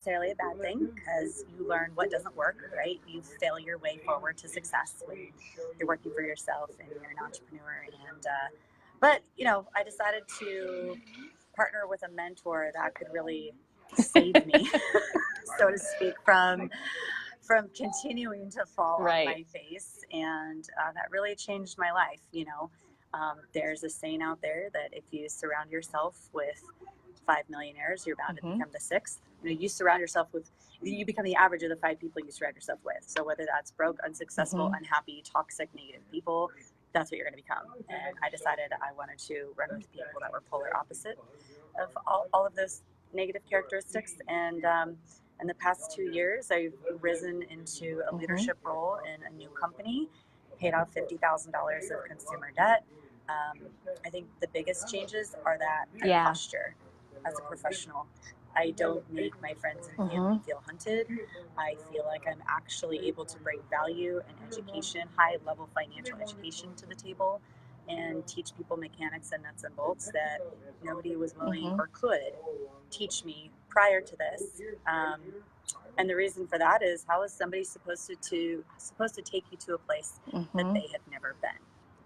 necessarily a bad thing because you learn what doesn't work, right? You fail your way forward to success when you're working for yourself and you're an entrepreneur. And but I decided to partner with a mentor that could really save me, so to speak, from continuing to fall on my face, and that really changed my life. There's a saying out there that if you surround yourself with 5 millionaires, you're bound to become the sixth. You surround yourself with, you become the average of the 5 people you surround yourself with. So whether that's broke, unsuccessful, unhappy, toxic, negative people, that's what you're going to become. And I decided I wanted to run with people that were polar opposite of all of those negative characteristics. And in the past 2 years, I've risen into a leadership role in a new company, paid off $50,000 of consumer debt. I think the biggest changes are that posture as a professional. I don't make my friends and family feel hunted. I feel like I'm actually able to bring value and education, high level financial education to the table, and teach people mechanics and nuts and bolts that nobody was willing or could teach me prior to this. And the reason for that is, how is somebody supposed to take you to a place that they have never been?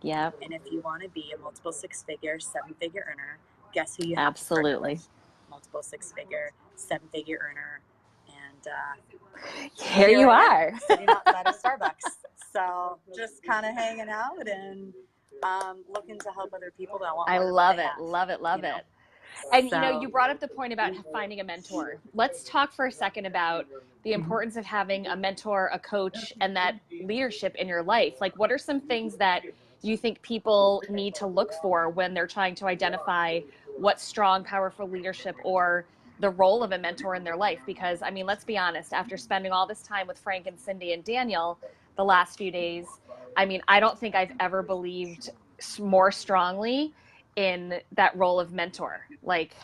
Yeah. And if you want to be a multiple 6-figure, 7-figure earner, guess who you have Absolutely. to partner with? Multiple 6-figure, 7-figure earner. And here you are, sitting outside of Starbucks. So just kind of hanging out and looking to help other people that want. I love it. And you brought up the point about finding a mentor. Let's talk for a second about the importance of having a mentor, a coach, and that leadership in your life. Like, what are some things that you think people need to look for when they're trying to identify what strong, powerful leadership or the role of a mentor in their life? Because, I mean, let's be honest, after spending all this time with Frank and Cindy and Daniel the last few days, I mean, I don't think I've ever believed more strongly in that role of mentor. Like,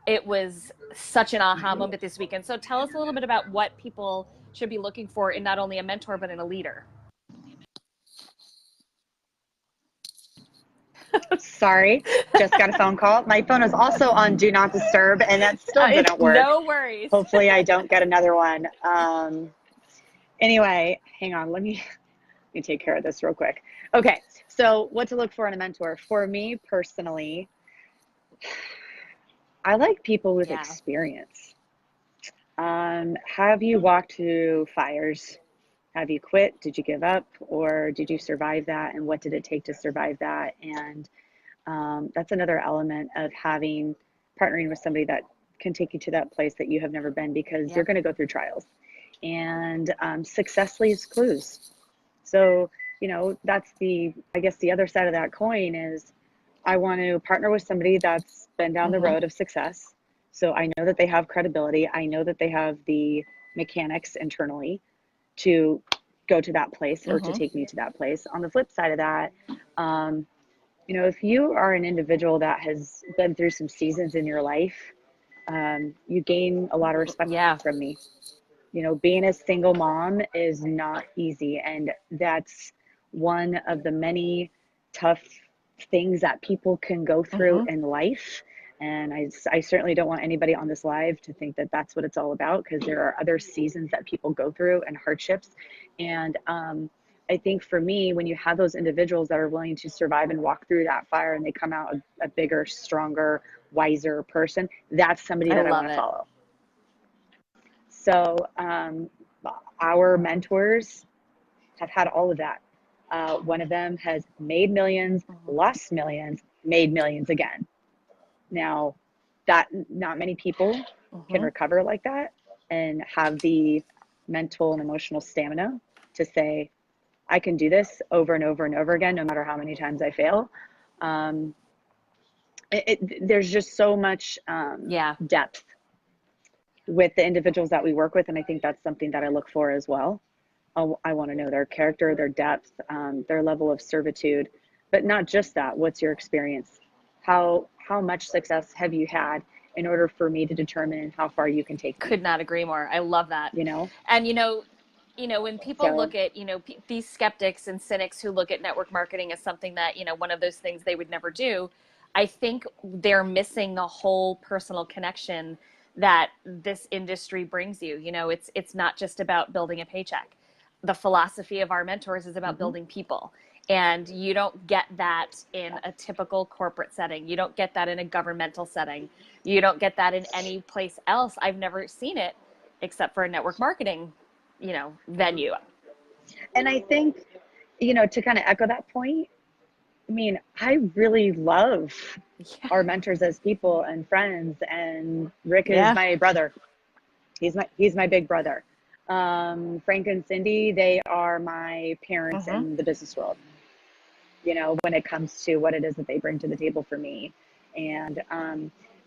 it was such an aha moment this weekend. So tell us a little bit about what people should be looking for in not only a mentor, but in a leader. Sorry, just got a phone call. My phone is also on Do Not Disturb, and that still didn't work. No worries. Hopefully I don't get another one. Anyway, hang on. Let me take care of this real quick. Okay, so what to look for in a mentor? For me personally, I like people with experience. Have you walked through fires? Have you quit? Did you give up? Or did you survive that? And what did it take to survive that? And that's another element of partnering with somebody that can take you to that place that you have never been, because you're going to go through trials. And success leaves clues. So, that's I guess the other side of that coin is, I want to partner with somebody that's been down the road of success. So I know that they have credibility. I know that they have the mechanics internally to go to that place or to take me to that place. On the flip side of that, if you are an individual that has been through some seasons in your life, you gain a lot of respect from me. Being a single mom is not easy. And that's one of the many tough things that people can go through in life. And I certainly don't want anybody on this live to think that that's what it's all about, because there are other seasons that people go through and hardships. And I think for me, when you have those individuals that are willing to survive and walk through that fire, and they come out a bigger, stronger, wiser person, that's somebody that I want to follow. So our mentors have had all of that. One of them has made millions, lost millions, made millions again. Now, that not many people can recover like that and have the mental and emotional stamina to say, I can do this over and over and over again, no matter how many times I fail. There's just so much depth with the individuals that we work with. And I think that's something that I look for as well. I want to know their character, their depth, their level of servitude, but not just that. What's your experience? How much success have you had in order for me to determine how far you can take me? Could not agree more. I love that. And when people look at, these skeptics and cynics who look at network marketing as something that, one of those things they would never do, I think they're missing the whole personal connection that this industry brings you. You know, it's not just about building a paycheck. The philosophy of our mentors is about building people. And you don't get that in a typical corporate setting. You don't get that in a governmental setting. You don't get that in any place else. I've never seen it except for a network marketing, you know, venue. And I think, you know, to kind of echo that point, I mean, I really love our mentors as people and friends, and Rick is my brother. He's my big brother. Frank and Cindy, they are my parents in the business world, you know, when it comes to what it is that they bring to the table for me. And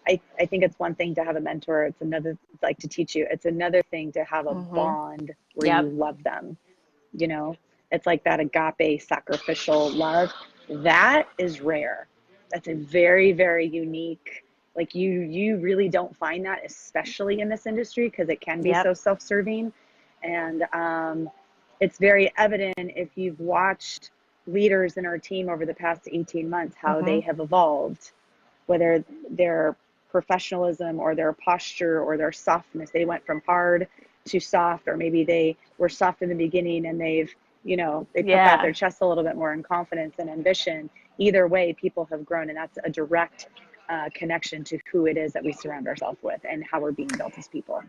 I think it's one thing to have a mentor. It's another, like, to teach you. It's another thing to have a bond where you love them. You know, it's like that agape sacrificial love. That is rare. That's a very, very unique, like, you really don't find that, especially in this industry, because it can be so self-serving. And it's very evident if you've watched leaders in our team over the past 18 months, how they have evolved, whether their professionalism or their posture or their softness. They went from hard to soft, or maybe they were soft in the beginning and they've, you know, they put out their chest a little bit more in confidence and ambition. Either way, people have grown, and that's a direct connection to who it is that we surround ourselves with and how we're being built as people.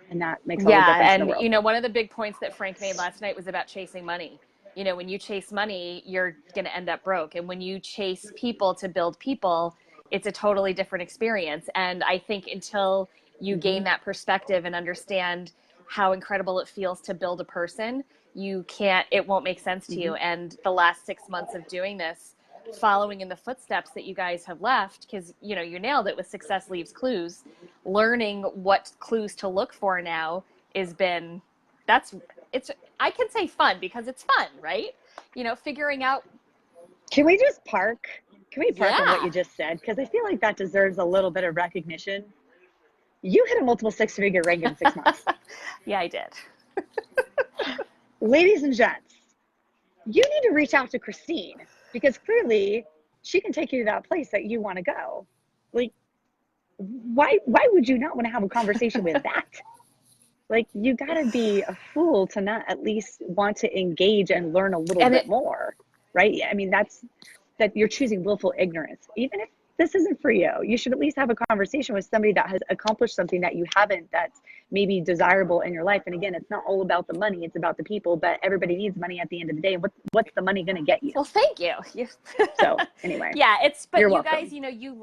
And that makes all the difference in the world. And, you know, one of the big points that Frank made last night was about chasing money. You know, when you chase money, you're going to end up broke. And when you chase people to build people, it's a totally different experience. And I think until you gain that perspective and understand how incredible it feels to build a person, it won't make sense to you. And the last 6 months of doing this, following in the footsteps that you guys have left, because, you know, you nailed it with Success Leaves Clues, learning what clues to look for now has been, I can say fun, because it's fun, right? You know, figuring out. Can we park on what you just said? Because I feel like that deserves a little bit of recognition. You hit a multiple six-figure rank in 6 months. Yeah, I did. Ladies and gents, you need to reach out to Christine, because clearly she can take you to that place that you want to go. Like, why would you not want to have a conversation with that? Like, you got to be a fool to not at least want to engage and learn a little bit more, right? I mean, that you're choosing willful ignorance. Even if this isn't for you, you should at least have a conversation with somebody that has accomplished something that you haven't, that's maybe desirable in your life. And again, it's not all about the money, it's about the people, but everybody needs money at the end of the day. And what's the money going to get you? Well, thank you. So anyway, but you're you welcome. guys, you know, you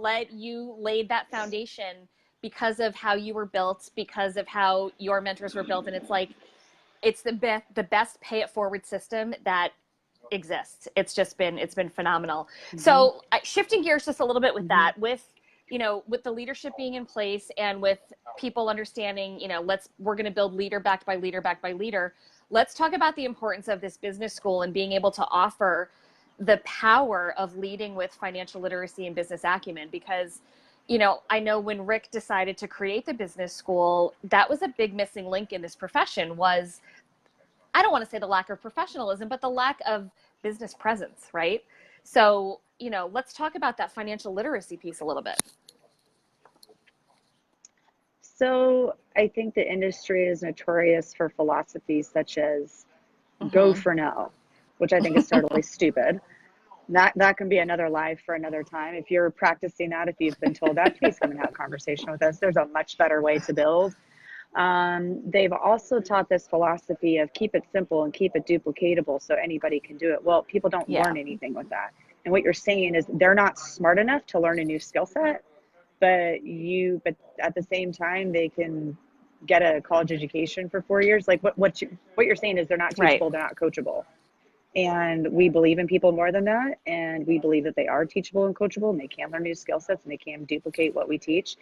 laid that foundation because of how you were built, because of how your mentors were built. And it's like, it's the best pay it forward system that exists. It's been phenomenal. So shifting gears just a little bit with that, with, you know, with the leadership being in place and with people understanding, you know, we're going to build leader backed by leader backed by leader. Let's talk about the importance of this business school and being able to offer the power of leading with financial literacy and business acumen, because, you know, I know when Rick decided to create the business school, that was a big missing link in this profession. Was, I don't want to say the lack of professionalism, but the lack of business presence, right? So, you know, let's talk about that financial literacy piece a little bit. So I think the industry is notorious for philosophies such as go for no, which I think is totally stupid. That can be another live for another time. If you're practicing that, if you've been told that, please come and have a conversation with us. There's a much better way to build. They've also taught this philosophy of keep it simple and keep it duplicatable so anybody can do it. Well, people don't learn anything with that. And what you're saying is they're not smart enough to learn a new skill set, but at the same time, they can get a college education for 4 years. Like what you're saying is they're not teachable, they're not coachable. And we believe in people more than that. And we believe that they are teachable and coachable, and they can learn new skill sets, and they can duplicate what we teach.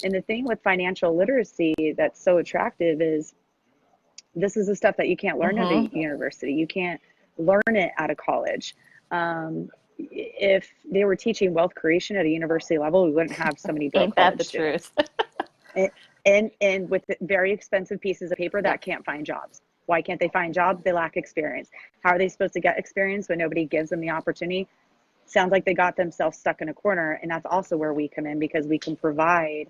And the thing with financial literacy that's so attractive is this is the stuff that you can't learn at a university. You can't learn it at a college. If they were teaching wealth creation at a university level, we wouldn't have so many broke college students. And with very expensive pieces of paper that can't find jobs. Why can't they find jobs? They lack experience. How are they supposed to get experience when nobody gives them the opportunity? Sounds like they got themselves stuck in a corner. And that's also where we come in, because we can provide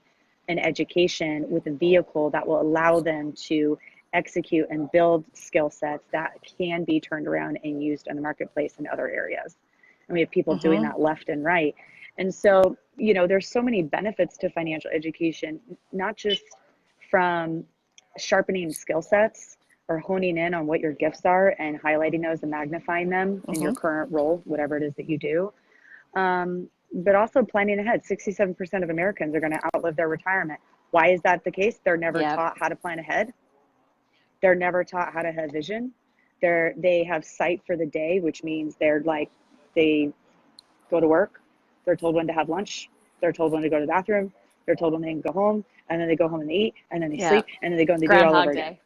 an education with a vehicle that will allow them to execute and build skill sets that can be turned around and used in the marketplace in other areas. And we have people doing that left and right. And so, you know, there's so many benefits to financial education, not just from sharpening skill sets or honing in on what your gifts are and highlighting those and magnifying them in your current role, whatever it is that you do. But also planning ahead. 67% of Americans are going to outlive their retirement. Why is that the case? They're never taught how to plan ahead. They're never taught how to have vision. They have sight for the day, which means they go to work. They're told when to have lunch. They're told when to go to the bathroom. They're told when they can go home, and then they go home and they eat, and then they sleep, and then they go and they do it all over again.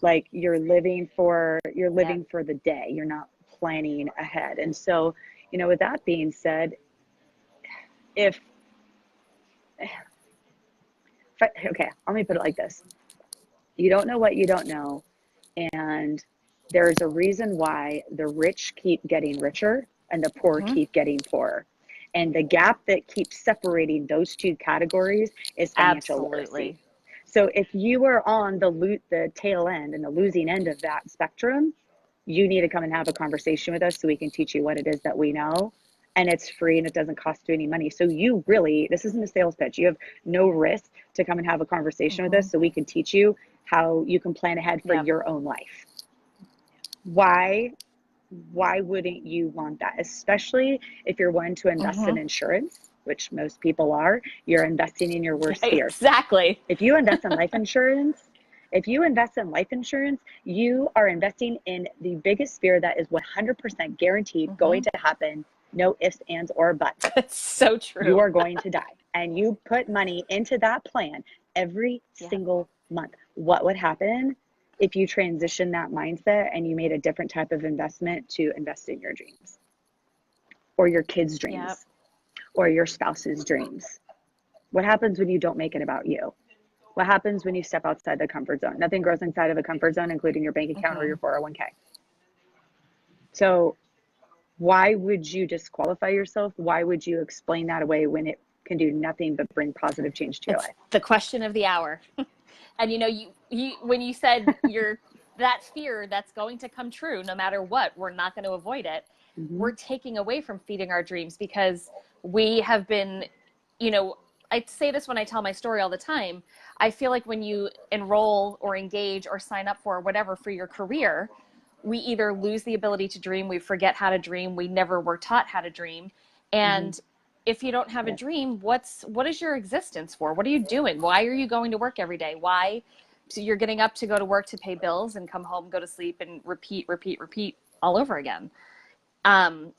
Like you're living for the day. You're not planning ahead. And so, you know, with that being said, okay, let me put it like this. You don't know what you don't know. And there's a reason why the rich keep getting richer and the poor keep getting poorer. And the gap that keeps separating those two categories is financial literacy. So if you are on the tail end and the losing end of that spectrum, you need to come and have a conversation with us so we can teach you what it is that we know. And it's free and it doesn't cost you any money. So you really, this isn't a sales pitch. You have no risk to come and have a conversation with us so we can teach you how you can plan ahead for your own life. Why wouldn't you want that? Especially if you're one to invest in insurance, which most people are. You're investing in your worst fear. Exactly. If you invest in life insurance, you are investing in the biggest fear that is 100% guaranteed going to happen. No ifs, ands, or buts. That's so true. You are going to die. And you put money into that plan every single month. What would happen if you transition that mindset and you made a different type of investment to invest in your dreams or your kids' dreams or your spouse's dreams? What happens when you don't make it about you? What happens when you step outside the comfort zone? Nothing grows inside of a comfort zone, including your bank account or your 401k. So why would you disqualify yourself? Why would you explain that away when it can do nothing but bring positive change to your life? The question of the hour. And you know, you when you said that fear that's going to come true no matter what, we're not going to avoid it. We're taking away from feeding our dreams because we have been, you know, I say this when I tell my story all the time. I feel like when you enroll or engage or sign up for whatever for your career, we either lose the ability to dream, we forget how to dream, we never were taught how to dream. And if you don't have a dream, what is your existence for? What are you doing? Why are you going to work every day? Why? So you're getting up to go to work to pay bills and come home, go to sleep, and repeat all over again. One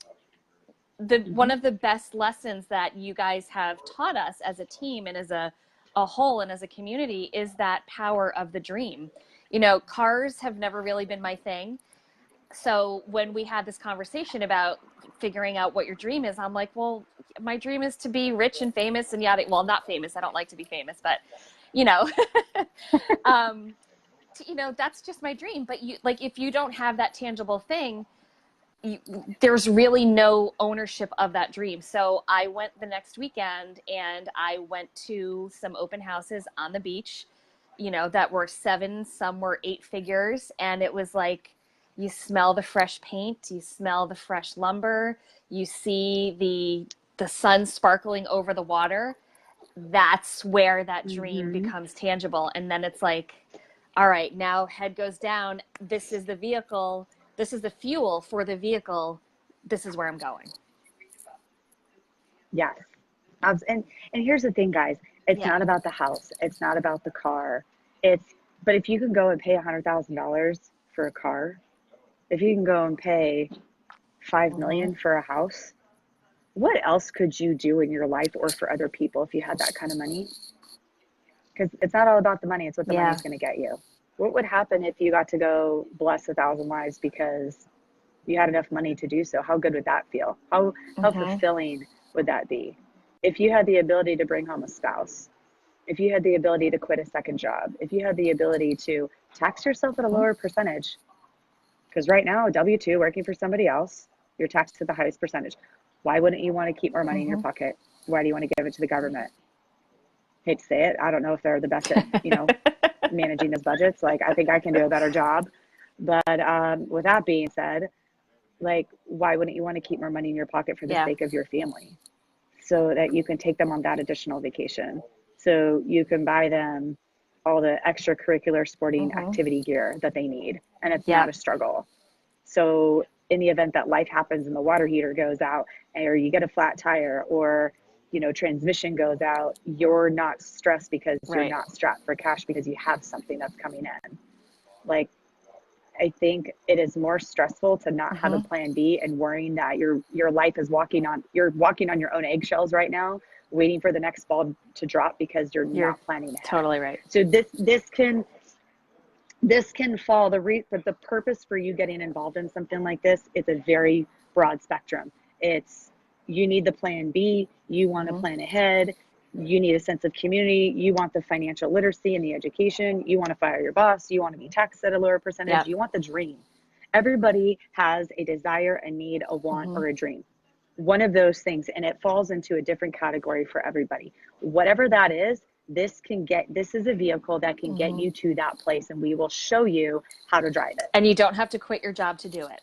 of the best lessons that you guys have taught us as a team and as a whole and as a community is that power of the dream. You know, cars have never really been my thing. So when we had this conversation about figuring out what your dream is, I'm like, well, my dream is to be rich and famous and yada. Well, not famous. I don't like to be famous, but you know, you know, that's just my dream. But you, like, if you don't have that tangible thing, there's really no ownership of that dream. So I went the next weekend and I went to some open houses on the beach, you know, that were 7, some were 8 figures. And it was like, you smell the fresh paint, you smell the fresh lumber, you see the sun sparkling over the water. That's where that dream becomes tangible. And then it's like, all right, now head goes down. This is the vehicle. This is the fuel for the vehicle. This is where I'm going. Yes. And here's the thing, guys. It's not about the house. It's not about the car. But if you can go and pay $100,000 for a car, if you can go and pay $5 million for a house, what else could you do in your life or for other people if you had that kind of money? Because it's not all about the money. It's what the money's going to get you. What would happen if you got to go bless 1,000 lives because you had enough money to do so? How good would that feel? How fulfilling would that be? If you had the ability to bring home a spouse, if you had the ability to quit a second job, if you had the ability to tax yourself at a lower percentage, because right now, W-2, working for somebody else, you're taxed at the highest percentage. Why wouldn't you want to keep more money in your pocket? Why do you want to give it to the government? hate to say it, I don't know if they're the best at, managing those budgets. Like, I think I can do a better job. But with that being said, like, why wouldn't you want to keep more money in your pocket for the Yeah. sake of your family so that you can take them on that additional vacation? So you can buy them all the extracurricular sporting activity gear that they need, and it's not a struggle. So in the event that life happens and the water heater goes out, or you get a flat tire, or transmission goes out, you're not stressed because you're not strapped for cash because you have something that's coming in. Like, I think it is more stressful to not have a plan B and worrying that your life is you're walking on your own eggshells right now, waiting for the next ball to drop because you're not planning ahead. Totally right. So this can fall, the purpose for you getting involved in something like this is a very broad spectrum. It's, you need the plan B, you want to plan ahead, you need a sense of community, you want the financial literacy and the education, you want to fire your boss, you want to be taxed at a lower percentage, you want the dream. Everybody has a desire, a need, a want, or a dream. One of those things, and it falls into a different category for everybody. Whatever that is, this is a vehicle that can get you to that place, and we will show you how to drive it. And you don't have to quit your job to do it.